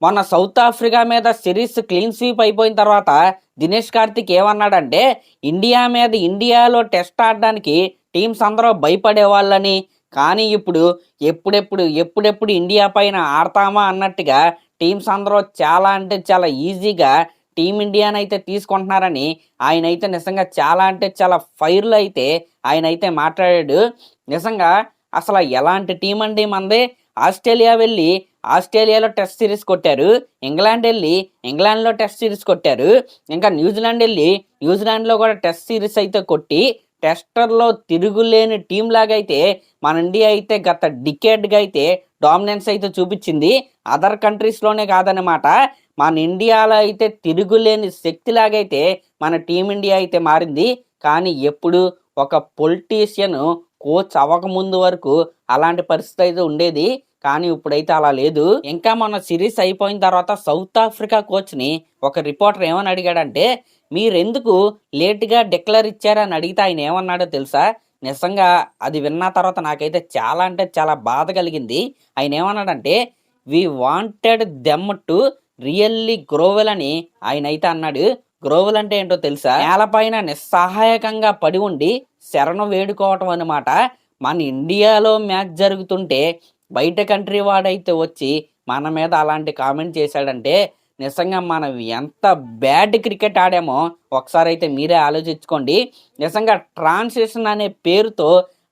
మొన్న south Africa మీద series clean sweep అయిపోయిన తర్వాత దినేష్ కార్తిక్ ఏమన్నాడంటే ఇండియా మీద ఇండియాలో టెస్ట్ ఆడడానికి టీమ్స్ అందరూ భయపడేవాళ్ళని, కానీ ఇప్పుడు ఎప్పుడెప్పుడు ఇండియా పైన ఆడతామా అన్నట్టుగా టీమ్స్ అందరూ చాలా అంటే చాలా ఈజీగా టీమిండియాని అయితే తీసుకుంటున్నారని ఆయన అయితే నిజంగా చాలా అంటే చాలా ఫైర్లో అయితే ఆయన అయితే మాట్లాడాడు. నిజంగా అసలు ఎలాంటి టీం అండి మనది. ఆస్ట్రేలియా వెళ్ళి ఆస్ట్రేలియాలో టెస్ట్ సిరీస్ కొట్టారు, ఇంగ్లాండ్ వెళ్ళి ఇంగ్లాండ్లో టెస్ట్ సిరీస్ కొట్టారు, ఇంకా న్యూజిలాండ్ వెళ్ళి న్యూజిలాండ్లో కూడా టెస్ట్ సిరీస్ అయితే కొట్టి టెస్టర్లో తిరుగులేని టీం లాగా అయితే మన ఇండియా అయితే గత డికేడ్గా అయితే డామినెన్స్ అయితే చూపించింది. అదర్ కంట్రీస్లోనే కాదనమాట, మన ఇండియాలో అయితే తిరుగులేని శక్తిలాగైతే మన టీమిండియా అయితే మారింది. కానీ ఎప్పుడు ఒక పొలిటీషియన్ కోచ్ అవ్వకముందు వరకు అలాంటి పరిస్థితి అయితే ఉండేది, కానీ ఇప్పుడైతే అలా లేదు. ఇంకా మన సిరీస్ అయిపోయిన తర్వాత సౌత్ ఆఫ్రికా కోచ్ని ఒక రిపోర్టర్ ఏమని అడిగాడంటే మీరెందుకు లేట్గా డిక్లేర్ ఇచ్చారని అడిగితే ఆయన ఏమన్నాడో తెలుసా? నిజంగా అది విన్న తర్వాత నాకైతే చాలా అంటే చాలా బాధ కలిగింది. ఆయన ఏమన్నాడంటే we wanted them to really grovel అని ఆయన అయితే అన్నాడు. గ్రోవెల్ అంటే ఏంటో తెలుసా? నేలపైన నిస్సహాయకంగా పడి ఉండి శరణు వేడుకోవటం అన్నమాట. మన ఇండియాలో మ్యాచ్ జరుగుతుంటే బయట కంట్రీ వాడైతే వచ్చి మన మీద అలాంటి కామెంట్ చేశాడంటే నిజంగా మనం ఎంత బ్యాడ్ క్రికెట్ ఆడామో ఒకసారి అయితే మీరే ఆలోచించుకోండి. నిజంగా ట్రాన్స్లేషన్ అనే పేరుతో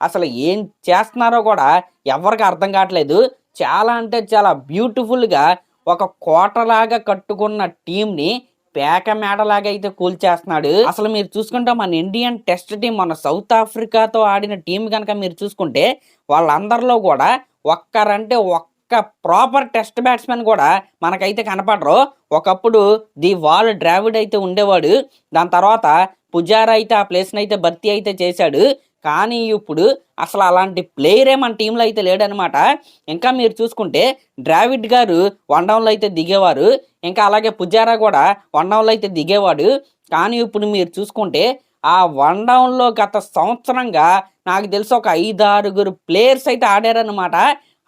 అసలు ఏం చేస్తున్నారో కూడా ఎవరికి అర్థం కావట్లేదు. చాలా అంటే చాలా బ్యూటిఫుల్గా ఒక కోటలాగా కట్టుకున్న టీంని పేక మేడలాగా అయితే కూల్చేస్తున్నాడు. అసలు మీరు చూసుకుంటే మన ఇండియన్ టెస్ట్ టీం మన సౌత్ ఆఫ్రికాతో ఆడిన టీం కనుక మీరు చూసుకుంటే వాళ్ళందరిలో కూడా ఒక్కరంటే ఒక్క ప్రాపర్ టెస్ట్ బ్యాట్స్మెన్ కూడా మనకైతే కనపడరు. ఒకప్పుడు ది వాల్ డ్రావిడ్ అయితే ఉండేవాడు, దాని తర్వాత పుజారా అయితే ఆ ప్లేస్ని అయితే భర్తీ అయితే చేశాడు. కానీ ఇప్పుడు అసలు అలాంటి ప్లేయరే మన టీంలో అయితే లేడనమాట. ఇంకా మీరు చూసుకుంటే డ్రావిడ్ గారు వన్డౌన్లో అయితే దిగేవారు, ఇంకా అలాగే పుజారా కూడా వన్డౌన్లో అయితే దిగేవాడు. కానీ ఇప్పుడు మీరు చూసుకుంటే ఆ వన్డౌన్లో గత సంవత్సరంగా నాకు తెలిసి ఒక 5-6 ప్లేయర్స్ అయితే ఆడారనమాట.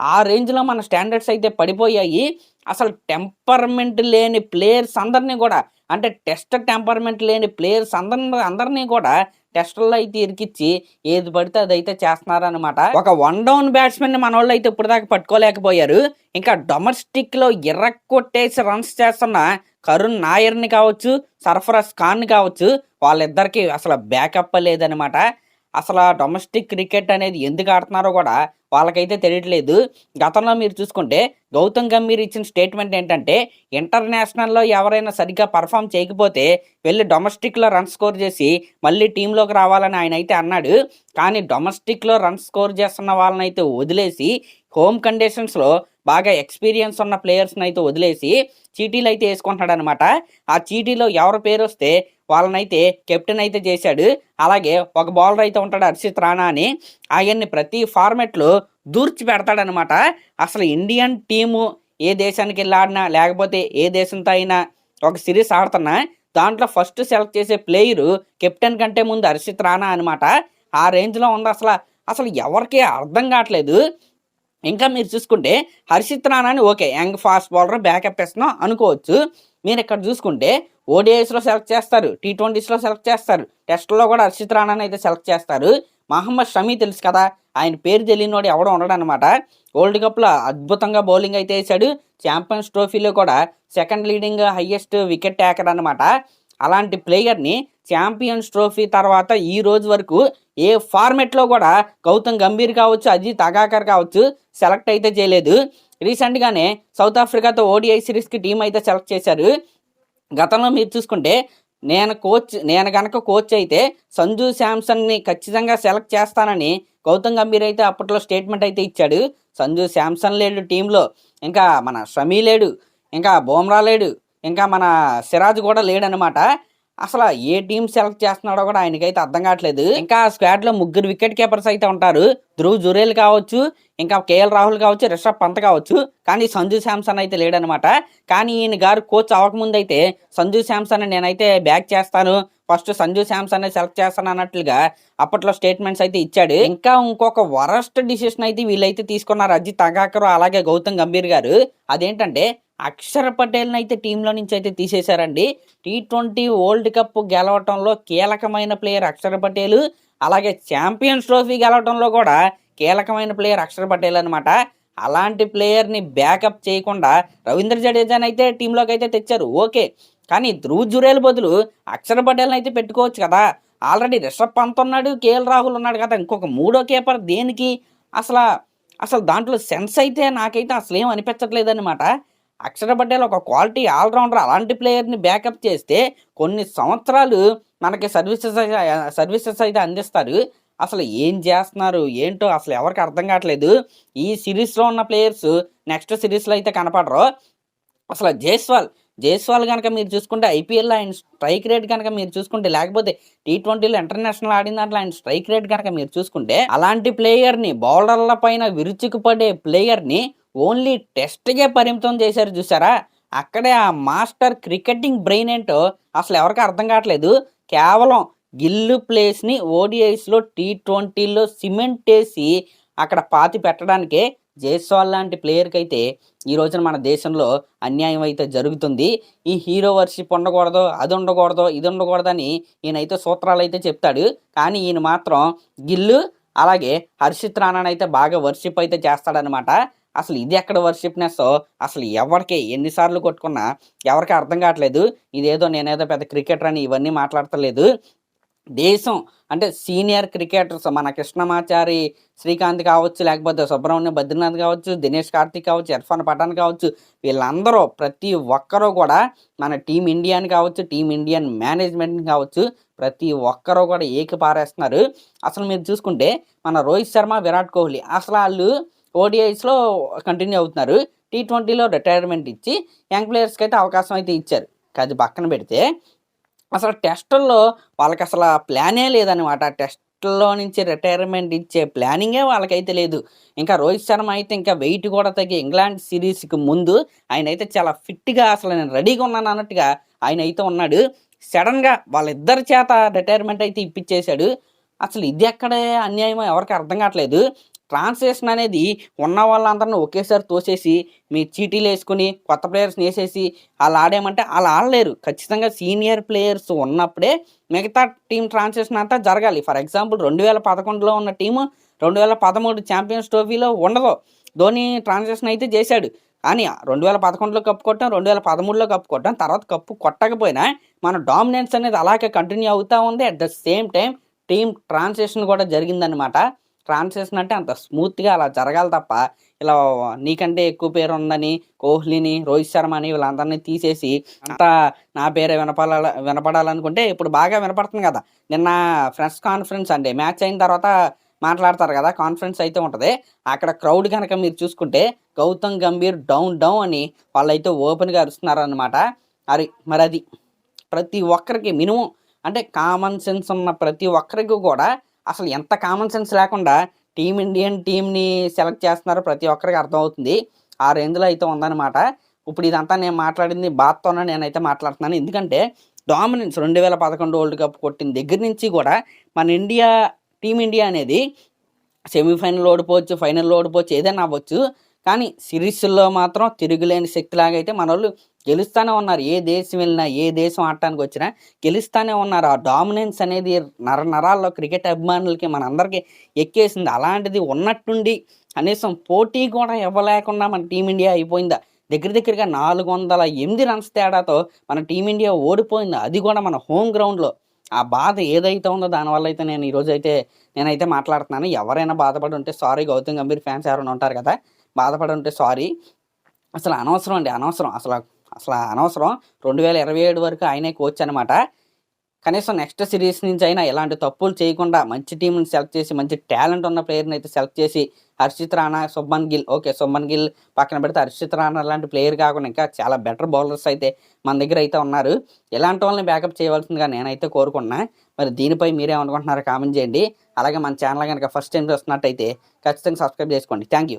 ఆ రేంజ్లో మన స్టాండర్డ్స్ అయితే పడిపోయాయి. అసలు టెంపర్మెంట్ లేని ప్లేయర్స్ అందరినీ కూడా, అంటే టెస్ట్ టెంపర్మెంట్ లేని ప్లేయర్స్ అందరినీ కూడా టెస్టుల్లో అయితే ఇరికిచ్చి ఏది పడితే అదైతే చేస్తున్నారనమాట. ఒక వన్ డౌన్ బ్యాట్స్మెన్ మన వాళ్ళు అయితే ఇప్పుడు దాకా పట్టుకోలేకపోయారు. ఇంకా డొమెస్టిక్లో కొట్టేసి రన్స్ చేస్తున్న కరుణ్ నాయర్ని కావచ్చు, సర్ఫరాజ్ ఖాన్ని కావచ్చు, వాళ్ళిద్దరికి అసలు బ్యాకప్ లేదనమాట. అసలు డొమెస్టిక్ క్రికెట్ అనేది ఎందుకు ఆడుతున్నారో కూడా వాళ్ళకైతే తెలియట్లేదు. గతంలో మీరు చూసుకుంటే గౌతమ్ గంభీర్ ఇచ్చిన స్టేట్మెంట్ ఏంటంటే ఇంటర్నేషనల్లో ఎవరైనా సరిగ్గా పర్ఫామ్ చేయకపోతే వెళ్ళి డొమెస్టిక్లో రన్ స్కోర్ చేసి మళ్ళీ టీంలోకి రావాలని ఆయన అయితే అన్నాడు. కానీ డొమెస్టిక్లో రన్ స్కోర్ చేస్తున్న వాళ్ళని అయితే వదిలేసి హోమ్ కండిషన్స్లో బాగా ఎక్స్పీరియన్స్ ఉన్న ప్లేయర్స్ని అయితే వదిలేసి చీటీలు అయితే వేసుకుంటున్నాడు అనమాట. ఆ చీటీలో ఎవరి పేరు వస్తే వాళ్ళనైతే కెప్టెన్ అయితే చేశాడు. అలాగే ఒక బౌలర్ అయితే ఉంటాడు హర్షిత్ రాణా అని, ఆయన్ని ప్రతి ఫార్మెట్లో దూర్చి పెడతాడనమాట. అసలు ఇండియన్ టీము ఏ దేశానికి వెళ్ళి ఆడినా లేకపోతే ఏ దేశంతో అయినా ఒక సిరీస్ ఆడుతున్నా దాంట్లో ఫస్ట్ సెలెక్ట్ చేసే ప్లేయరు కెప్టెన్ కంటే ముందు హర్షిత్ రాణా అనమాట. ఆ రేంజ్లో ఉంది. అసలు ఎవరికీ అర్థం కావట్లేదు. ఇంకా మీరు చూసుకుంటే హర్షిత్ రాణాని okay young fast bowler backup వేస్తున్నాం అనుకోవచ్చు. మీరు ఇక్కడ చూసుకుంటే ఓడిఐస్లో సెలెక్ట్ చేస్తారు, T20స్లో సెలెక్ట్ చేస్తారు, టెస్ట్లో కూడా హర్షిత్ రాణాని అయితే సెలెక్ట్ చేస్తారు. మహమ్మద్ షమీ తెలుసు కదా, ఆయన పేరు తెలియనివాడు ఎవడో ఉండడు అనమాట. వరల్డ్ కప్లో అద్భుతంగా బౌలింగ్ అయితే వేశాడు. ఛాంపియన్స్ ట్రోఫీలో కూడా second leading highest wicket taker అనమాట. అలాంటి ప్లేయర్ని ఛాంపియన్స్ ట్రోఫీ తర్వాత ఈ రోజు వరకు ఏ ఫార్మెట్లో కూడా గౌతమ్ గంభీర్ కావచ్చు, అజిత్ అగాకర్ కావచ్చు సెలెక్ట్ అయితే చేయలేదు. రీసెంట్గానే సౌత్ ఆఫ్రికాతో ఓడిఐ సిరీస్కి టీం అయితే సెలెక్ట్ చేశారు. గతంలో మీరు చూసుకుంటే నేను కనుక కోచ్ అయితే సంజు శాంసన్ని ఖచ్చితంగా సెలెక్ట్ చేస్తానని గౌతమ్ గంభీర్ అయితే అప్పట్లో స్టేట్మెంట్ అయితే ఇచ్చాడు. సంజు శాంసన్ లేడు టీంలో, ఇంకా మన షమీ లేడు, ఇంకా బుమ్రా లేడు, ఇంకా మన సిరాజ్ కూడా లేడనమాట. అసలు ఏ టీం సెలెక్ట్ చేస్తున్నాడో కూడా ఆయనకైతే అర్థం కావట్లేదు. ఇంకా స్క్వాడ్లో 3 వికెట్ కీపర్స్ అయితే ఉంటారు. ధ్రువ్ జురేల్ కావచ్చు, ఇంకా కేఎల్ రాహుల్ కావచ్చు, రిషబ్ పంత్ కావచ్చు, కానీ సంజు శాంసన్ అయితే లేడనమాట. కానీ ఈయన గారు కోచ్ అవ్వకముందు అయితే సంజు శాంసన్ నేనైతే బ్యాక్ చేస్తాను, ఫస్ట్ సంజు శాంసన్ సెలెక్ట్ చేస్తాను అన్నట్లుగా అప్పట్లో స్టేట్మెంట్స్ అయితే ఇచ్చాడు. ఇంకా ఇంకొక వరస్ట్ డిసిషన్ అయితే వీళ్ళైతే తీసుకున్నారు అజిత్ అగాకర్ అలాగే గౌతమ్ గంభీర్ గారు. అదేంటంటే అక్షర్ పటేల్ని అయితే టీంలో నుంచి అయితే తీసేశారండి. T20 వరల్డ్ కప్ గెలవటంలో కీలకమైన ప్లేయర్ అక్షర్ పటేల్, అలాగే ఛాంపియన్స్ ట్రోఫీ గెలవటంలో కూడా కీలకమైన ప్లేయర్ అక్షర్ పటేల్ అనమాట. అలాంటి ప్లేయర్ని బ్యాకప్ చేయకుండా రవీంద్ర జడేజాని అయితే టీంలోకి అయితే తెచ్చారు, ఓకే. కానీ ధ్రువ్ జురేల్ బదులు అక్షర్ పటేల్ని అయితే పెట్టుకోవచ్చు కదా. ఆల్రెడీ రిషబ్ పంత్ ఉన్నాడు, కేఎల్ రాహుల్ ఉన్నాడు కదా, ఇంకొక మూడో కీపర్ దేనికి? అసలు అసలు దాంట్లో సెన్స్ అయితే నాకైతే అసలు ఏం అనిపించట్లేదన్నమాట. అక్షర్ పటేల్ ఒక క్వాలిటీ ఆల్రౌండర్, అలాంటి ప్లేయర్ని బ్యాకప్ చేస్తే కొన్ని సంవత్సరాలు మనకి సర్వీసెస్ అయితే అందిస్తారు. అసలు ఏం చేస్తున్నారు ఏంటో అసలు ఎవరికి అర్థం కావట్లేదు. ఈ సిరీస్లో ఉన్న ప్లేయర్స్ నెక్స్ట్ సిరీస్లో అయితే కనపడరు. అసలు జైస్వాల్ కనుక మీరు చూసుకుంటే ఐపీఎల్లో ఆయన స్ట్రైక్ రేట్ కనుక మీరు చూసుకుంటే, లేకపోతే T20లో ఇంటర్నేషనల్ ఆడిన దాంట్లో ఆయన స్ట్రైక్ రేట్ కనుక మీరు చూసుకుంటే, అలాంటి ప్లేయర్ని బౌలర్ల పైన విరుచుకుపడే ప్లేయర్ని ఓన్లీ టెస్ట్కే పరిమితం చేశారు చూసారా. అక్కడే ఆ మాస్టర్ క్రికెటింగ్ బ్రెయిన్ ఏంటో అసలు ఎవరికి అర్థం కావట్లేదు. కేవలం గిల్లు ప్లేస్ని ఓడిఐస్లో T20లో సిమెంట్ వేసి అక్కడ పాతి పెట్టడానికే జైస్వాల్ లాంటి ప్లేయర్కి అయితే ఈ రోజున మన దేశంలో అన్యాయం అయితే జరుగుతుంది. ఈ హీరో వర్షిప్ ఉండకూడదు, అది ఉండకూడదు, ఇది ఉండకూడదని ఈయనైతే సూత్రాలు అయితే చెప్తాడు. కానీ ఈయన మాత్రం గిల్లు అలాగే హర్షిత్ రాణాని అయితే బాగా వర్షిప్ అయితే చేస్తాడనమాట. అసలు ఇది ఎక్కడ వర్షిప్నెస్, అసలు ఎవరికి ఎన్నిసార్లు కొట్టుకున్నా ఎవరికి అర్థం కావట్లేదు. ఇదేదో నేనేదో పెద్ద క్రికెటర్ అని ఇవన్నీ మాట్లాడతలేదు. దేశం అంటే సీనియర్ క్రికెటర్స్ మన కృష్ణమాచారి శ్రీకాంత్ కావచ్చు, లేకపోతే సుబ్రహ్మణ్యం బద్రీనాథ్ కావచ్చు, దినేష్ కార్తిక్ కావచ్చు, ఇర్ఫాన్ పఠాన్ కావచ్చు, వీళ్ళందరూ ప్రతి ఒక్కరూ కూడా మన టీమిండియాని కావచ్చు, టీమిండియన్ మేనేజ్మెంట్ని కావచ్చు, ప్రతి ఒక్కరూ కూడా ఏకిపారేస్తున్నారు. అసలు మీరు చూసుకుంటే మన రోహిత్ శర్మ, విరాట్ కోహ్లీ అసలు వాళ్ళు ఓడిఐస్లో కంటిన్యూ అవుతున్నారు. T20లో రిటైర్మెంట్ ఇచ్చి యంగ్ ప్లేయర్స్కి అయితే అవకాశం అయితే ఇచ్చారు. అది పక్కన పెడితే అసలు టెస్టుల్లో వాళ్ళకి అసలు ప్లానే లేదనమాట. టెస్టుల్లో నుంచి రిటైర్మెంట్ ఇచ్చే ప్లానింగే వాళ్ళకైతే లేదు. ఇంకా రోహిత్ శర్మ అయితే ఇంకా వెయిట్ కూడా తగ్గి ఇంగ్లాండ్ సిరీస్కి ముందు ఆయన అయితే చాలా ఫిట్గా అసలు నేను రెడీగా ఉన్నాను అన్నట్టుగా ఆయన అయితే ఉన్నాడు. సడన్గా వాళ్ళిద్దరి చేత రిటైర్మెంట్ అయితే ఇప్పించేశాడు. అసలు ఇది ఎక్కడే అన్యాయమో ఎవరికి అర్థం కావట్లేదు. ట్రాన్స్లేషన్ అనేది ఉన్న వాళ్ళందరినీ ఒకేసారి తోసేసి మీ చీటీలు వేసుకుని కొత్త ప్లేయర్స్ని వేసేసి అలా ఆడేమంటే అలా ఆడలేరు. ఖచ్చితంగా సీనియర్ ప్లేయర్స్ ఉన్నప్పుడే మిగతా టీం ట్రాన్స్లేషన్ అంతా జరగాలి. ఫర్ ఎగ్జాంపుల్ 2011లో ఉన్న టీము 2013 ఛాంపియన్స్ ట్రోఫీలో ఉండదు. ధోని ట్రాన్స్లేషన్ అయితే చేశాడు. కానీ 2011లో కప్పు కొట్టాం, 2013లో కప్పు కొట్టాం, తర్వాత కప్పు కొట్టకపోయినా మన డామినెన్స్ అనేది అలాగే కంటిన్యూ అవుతూ ఉంది. At the same time team translation కూడా జరిగిందనమాట. ట్రాన్స్లేషన్ అంటే అంత స్మూత్గా అలా జరగాలి తప్ప ఇలా నీకంటే ఎక్కువ పేరు ఉందని కోహ్లీని, రోహిత్ శర్మని వీళ్ళందరినీ తీసేసి అంతా నా పేరే వినపడాలనుకుంటే ఇప్పుడు బాగా వినపడుతుంది కదా. నిన్న ప్రెస్ కాన్ఫరెన్స్ అంటే మ్యాచ్ అయిన తర్వాత మాట్లాడతారు కదా, కాన్ఫరెన్స్ అయితే ఉంటుంది. అక్కడ క్రౌడ్ కనుక మీరు చూసుకుంటే గౌతమ్ గంభీర్ డౌన్ అని వాళ్ళైతే ఓపెన్గా అరుస్తున్నారు అనమాట. మరి అది ప్రతి ఒక్కరికి మినిమం అంటే కామన్ సెన్స్ ఉన్న ప్రతి ఒక్కరికి కూడా అసలు ఎంత కామన్ సెన్స్ లేకుండా ఇండియన్ టీంని సెలెక్ట్ చేస్తున్నారో ప్రతి ఒక్కరికి అర్థమవుతుంది. ఆ రేంజ్లో అయితే ఉందన్నమాట. ఇప్పుడు ఇదంతా నేను మాట్లాడింది బాత్తోనే నేనైతే మాట్లాడుతున్నాను. ఎందుకంటే డామినెన్స్ 2011 వరల్డ్ కప్ కొట్టిన దగ్గర నుంచి కూడా మన టీమిండియా అనేది సెమీఫైనల్ ఓడిపోవచ్చు, ఫైనల్లో ఓడిపోవచ్చు, ఏదైనా అవ్వచ్చు. కానీ సిరీస్లో మాత్రం తిరుగులేని శక్తిలాగా అయితే మన వాళ్ళు గెలుస్తూనే ఉన్నారు. ఏ దేశం వెళ్ళినా, ఏ దేశం ఆడటానికి వచ్చినా గెలుస్తూనే ఉన్నారు. ఆ డామినెన్స్ అనేది నరాల్లో క్రికెట్ అభిమానులకి మనందరికీ ఎక్కేసింది. అలాంటిది ఉన్నట్టుండి కనీసం పోటీ కూడా ఇవ్వలేకుండా మన టీమిండియా అయిపోయిందా. దగ్గరగా 408 రన్స్ తేడాతో మన టీమిండియా ఓడిపోయింది. అది కూడా మన హోమ్ గ్రౌండ్లో. ఆ బాధ ఏదైతే ఉందో దానివల్ల అయితే నేనైతే మాట్లాడుతున్నాను. ఎవరైనా బాధపడి ఉంటే సారీ. గౌతమ్ గంభీర్ ఫ్యాన్స్ ఎవరైనా ఉంటారు కదా, బాధపడి ఉంటే సారీ. అసలు అనవసరం అండి, అసలు అనవసరం. 2027 వరకు ఆయనే కోచ్ అనమాట. కనీసం నెక్స్ట్ సిరీస్ నుంచి అయినా ఎలాంటి తప్పులు చేయకుండా మంచి టీంని సెలెక్ట్ చేసి, మంచి టాలెంట్ ఉన్న ప్లేయర్ని అయితే సెలెక్ట్ చేసి, హర్షిత్ రాణా, శుభ్మన్ గిల్ పక్కన పెడితే హర్షిత్ రాణా లాంటి ప్లేయర్ కాకుండా ఇంకా చాలా బెటర్ బౌలర్స్ అయితే మన దగ్గర అయితే ఉన్నారు. ఇలాంటి వాళ్ళని బ్యాకప్ చేయవలసిందిగా నేనైతే కోరుకున్నా. మరి దీనిపై మీరేమనుకుంటున్నారో కామెంట్ చేయండి. అలాగే మన ఛానల్ కనుక ఫస్ట్ టైం చూస్తున్నట్టయితే ఖచ్చితంగా సబ్స్క్రైబ్ చేసుకోండి. Thank you.